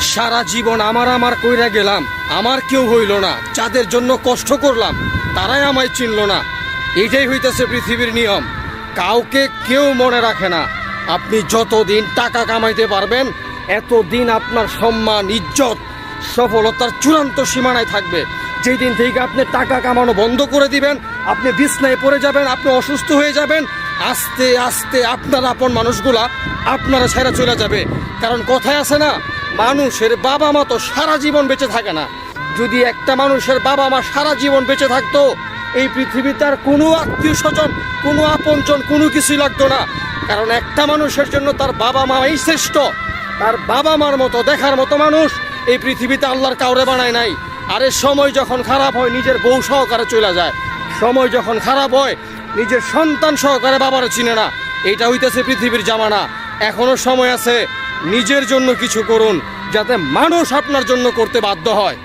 সারা জীবন আমার কইরা গেলাম, আমার কেউ হইল না, যাদের জন্য কষ্ট করলাম তারাই আমায় চিনল না। এইটাই হইতেছে পৃথিবীর নিয়ম, কাউকে কেউ মনে রাখে না। আপনি যতদিন টাকা কামাইতে পারবেন এতদিন আপনার সম্মান, ইজ্জত, সফলতার চূড়ান্ত সীমানায় থাকবে। যেই দিন থেকে আপনি টাকা কামানো বন্ধ করে দিবেন, আপনি বিছনায় পড়ে যাবেন, আপনি অসুস্থ হয়ে যাবেন, আস্তে আস্তে আপনার আপন মানুষগুলা আপনারা ছেড়ে চলে যাবে। কারণ কথায় আছে না, মানুষের বাবা মা তো সারা জীবন বেঁচে থাকে না। যদি একটা মানুষের বাবা মা সারা জীবন বেঁচে থাকতো, এই পৃথিবীতে আর কোনো আত্মীয় স্বজন, কোনো আপনজন, কোনো কিছুই লাগতো না। কারণ একটা মানুষের জন্য তার বাবা মাই শ্রেষ্ঠ। তার বাবা মার মতো দেখার মতো মানুষ এই পৃথিবীতে আল্লাহর কাউরে বানায় নাই। আরে সময় যখন খারাপ হয় নিজের বউ সহকারে চলে যায়, সময় যখন খারাপ হয় নিজের সন্তান সহকারে বাবারে চিনে না। এইটা হইতেছে পৃথিবীর জামানা। এখনো সময় আছে, নিজের জন্য কিছু করুন যাতে মানুষ আপনার জন্য করতে বাধ্য হয়।